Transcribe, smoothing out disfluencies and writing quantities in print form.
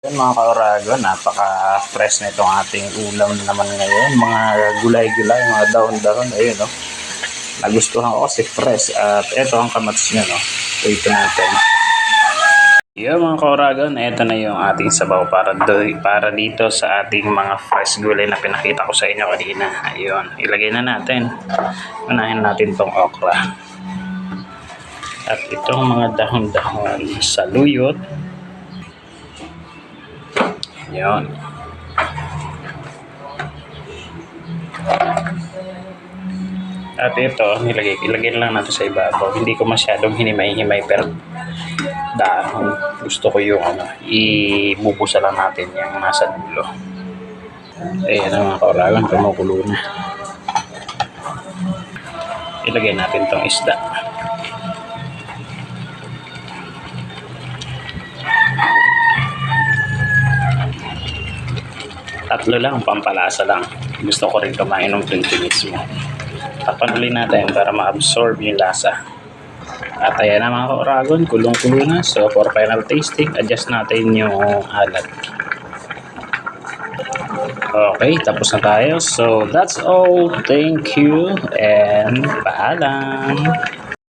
Yan mga ka-Oragon, napaka-fresh na itong ating ulam naman ngayon. Mga gulay-gulay, mga dahon-dahon. Ayun, no? Nagustuhan ko kasi fresh. At ito ang kamatis niya, no? Ito natin. Yan mga ka-Oragon, ito na yung ating sabaw para dito sa ating mga fresh gulay na pinakita ko sa inyo kanina. Ayun, ilagay na natin. Unahin natin tong okra. At itong mga dahon-dahon sa luyot. Yan. At ito, ilagay lang natin sa ibabaw. Hindi ko masyadong hinimay-himay pero dahon. Gusto ko yung ibubusa lang natin yung nasa dulo. Ayan ang mga ka-Oragon, kumukulo na. Ilagay natin tong isda. Tatlo lang, pampalasa lang. Gusto ko rin kumain ng 20 mismo. Tapan ulit natin para ma-absorb yung lasa. At ayan na mga ka-Oragon, kulong-kulo na. So for final tasting, adjust natin yung alat. Okay, tapos na tayo. So that's all. Thank you and paalam.